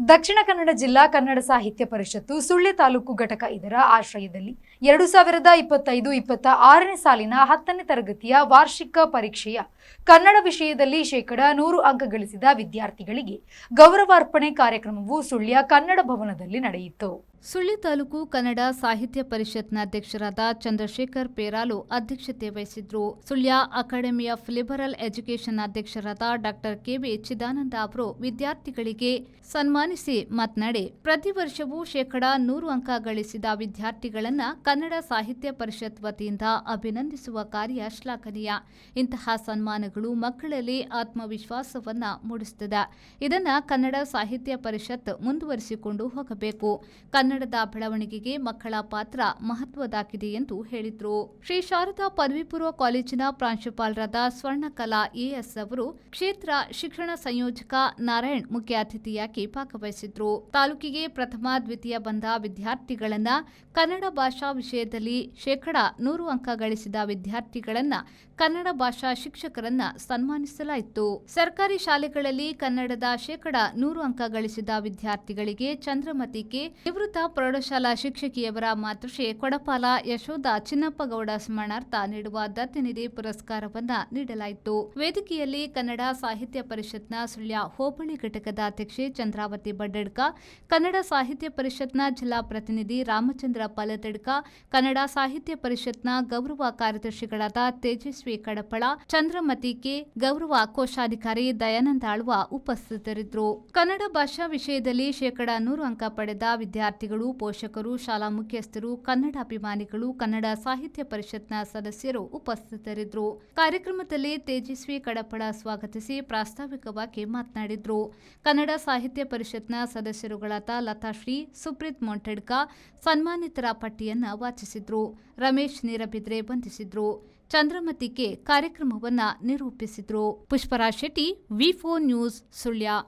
ದಕ್ಷಿಣ ಕನ್ನಡ ಜಿಲ್ಲಾ ಕನ್ನಡ ಸಾಹಿತ್ಯ ಪರಿಷತ್ತು ಸುಳ್ಯ ತಾಲೂಕು ಘಟಕ ಇದರ ಆಶ್ರಯದಲ್ಲಿ 2025-26ನೇ ಸಾಲಿನ 10ನೇ ತರಗತಿಯ ವಾರ್ಷಿಕ ಪರೀಕ್ಷೆಯ ಕನ್ನಡ ವಿಷಯದಲ್ಲಿ ಶೇಕಡಾ 100 ಅಂಕ ಗಳಿಸಿದ ವಿದ್ಯಾರ್ಥಿಗಳಿಗೆ ಗೌರವಾರ್ಪಣೆ ಕಾರ್ಯಕ್ರಮವು ಸುಳ್ಯ ಕನ್ನಡ ಭವನದಲ್ಲಿ ನಡೆಯಿತು. ಸುಳ್ಯ ತಾಲೂಕು ಕನ್ನಡ ಸಾಹಿತ್ಯ ಪರಿಷತ್ನ ಅಧ್ಯಕ್ಷರಾದ ಚಂದ್ರಶೇಖರ್ ಪೇರಾಲು ಅಧ್ಯಕ್ಷತೆ ವಹಿಸಿದ್ರು. Sullia academy of liberal education ಅಧ್ಯಕ್ಷರಾದ ಡಾಕ್ಟರ್ ಕೆವಿ ಚಿದಾನಂದ ಅವರು ವಿದ್ಯಾರ್ಥಿಗಳಿಗೆ ಸನ್ಮಾನಿಸಿ ಮಾತನಾಡಿ, ಪ್ರತಿ ವರ್ಷವೂ ಶೇಕಡಾ 100 ಅಂಕ ಗಳಿಸಿದ ವಿದ್ಯಾರ್ಥಿಗಳನ್ನ ಕನ್ನಡ ಸಾಹಿತ್ಯ ಪರಿಷತ್ ವತಿಯಿಂದ ಅಭಿನಂದಿಸುವ ಕಾರ್ಯ ಶ್ಲಾಘನೀಯ. ಇಂತಹ ಸನ್ಮಾನಗಳು ಮಕ್ಕಳಲ್ಲಿ ಆತ್ಮವಿಶ್ವಾಸವನ್ನ ಮೂಡಿಸುತ್ತದೆ. ಇದನ್ನ ಕನ್ನಡ ಸಾಹಿತ್ಯ ಪರಿಷತ್ ಮುಂದುವರಿಸಿಕೊಂಡು ಹೋಗಬೇಕು. ಕನ್ನಡದ ಬೆಳವಣಿಗೆಗೆ ಮಕ್ಕಳ ಪಾತ್ರ ಮಹತ್ವದಾಗಿದೆ ಎಂದು ಹೇಳಿದರು. ಶ್ರೀ ಶಾರದಾ ಪದವಿ ಪೂರ್ವ ಕಾಲೇಜಿನ ಪ್ರಾಂಶುಪಾಲರಾದ ಸ್ವರ್ಣಕಲಾ ಎಎಸ್ ಅವರು, ಕ್ಷೇತ್ರ ಶಿಕ್ಷಣ ಸಂಯೋಜಕ ನಾರಾಯಣ್ ಮುಖ್ಯ ಅತಿಥಿಯಾಗಿ ಭಾಗವಹಿಸಿದ್ರು. ತಾಲೂಕಿಗೆ ಪ್ರಥಮ ದ್ವಿತೀಯ ಬಂದ ವಿದ್ಯಾರ್ಥಿಗಳನ್ನ, ಕನ್ನಡ ಭಾಷಾ ವಿಷಯದಲ್ಲಿ ಶೇಕಡಾ 100 ಅಂಕ ಗಳಿಸಿದ ವಿದ್ಯಾರ್ಥಿಗಳನ್ನ, ಕನ್ನಡ ಭಾಷಾ ಶಿಕ್ಷಕರನ್ನ ಸನ್ಮಾನಿಸಲಾಯಿತು. ಸರ್ಕಾರಿ ಶಾಲೆಗಳಲ್ಲಿ ಕನ್ನಡದ ಶೇಕಡಾ 100 ಅಂಕ ಗಳಿಸಿದ ವಿದ್ಯಾರ್ಥಿಗಳಿಗೆ ಚಂದ್ರಮತಿ ಕೆ, ನಿವೃತ್ತ ಪ್ರೌಢಶಾಲಾ ಶಿಕ್ಷಕಿಯವರ ಮಾತೃಶ್ರೀ ಕೊಡಪಾಲ ಯಶೋಧ ಚಿನ್ನಪ್ಪಗೌಡ ಸ್ಮರಣಾರ್ಥ ನೀಡುವ ದತ್ತಿನಿಧಿ ಪುರಸ್ಕಾರವನ್ನ ನೀಡಲಾಯಿತು. ವೇದಿಕೆಯಲ್ಲಿ ಕನ್ನಡ ಸಾಹಿತ್ಯ ಪರಿಷತ್ನ ಸುಳ್ಯ ಹೋಬಳಿ ಘಟಕದ ಅಧ್ಯಕ್ಷೆ ಚಂದ್ರಾವತಿ ಬಡ್ಡಡ್ಕ, ಕನ್ನಡ ಸಾಹಿತ್ಯ ಪರಿಷತ್ನ ಜಿಲ್ಲಾ ಪ್ರತಿನಿಧಿ ರಾಮಚಂದ್ರ ಪಲದಡ್ಕ, ಕನ್ನಡ ಸಾಹಿತ್ಯ ಪರಿಷತ್ನ ಗೌರವ ಕಾರ್ಯದರ್ಶಿಗಳಾದ ತೇಜಸ್ವಿ ಕಡಪಳ, ಚಂದ್ರಮತಿ ಕೆ, ಗೌರವ ಕೋಶಾಧಿಕಾರಿ ದಯಾನಂದ ಆಳ್ವ ಉಪಸ್ಥಿತರಿದ್ದರು. ಕನ್ನಡ ಭಾಷಾ ವಿಷಯದಲ್ಲಿ ಶೇಕಡಾ 100 ಅಂಕ ಪಡೆದ ವಿದ್ಯಾರ್ಥಿಗಳು, ಪೋಷಕರು, ಶಾಲಾ ಮುಖ್ಯಸ್ಥರು, ಕನ್ನಡಾಭಿಮಾನಿಗಳು, ಕನ್ನಡ ಸಾಹಿತ್ಯ ಪರಿಷತ್ನ ಸದಸ್ಯರು ಉಪಸ್ಥಿತರಿದ್ದರು. ಕಾರ್ಯಕ್ರಮದಲ್ಲಿ ತೇಜಸ್ವಿ ಕಡಪಳ ಸ್ವಾಗತಿಸಿ ಪ್ರಾಸ್ತಾವಿಕವಾಗಿ ಮಾತನಾಡಿದರು. ಕನ್ನಡ ಸಾಹಿತ್ಯ ಪರಿಷತ್ನ ಸದಸ್ಯರುಗಳಾದ ಲತಾಶ್ರೀ, ಸುಪ್ರೀತ್ ಮೊಂಟೆಡ್ಕ ಸನ್ಮಾನಿತರ ಪಟ್ಟಿಯನ್ನ ವಾಚಿಸಿದ್ರು. ರಮೇಶ್ ನೀರಬಿದ್ರೆ ವಂದಿಸಿದ್ರು. ಚಂದ್ರಮತಿ ಕೆ ಕಾರ್ಯಕ್ರಮವನ್ನ ನಿರೂಪಿಸಿದ್ರು. ಪುಷ್ಪರಾಜ್ ಶೆಟ್ಟಿ, ವಿ4 ನ್ಯೂಸ್, ಸುಳ್ಯ.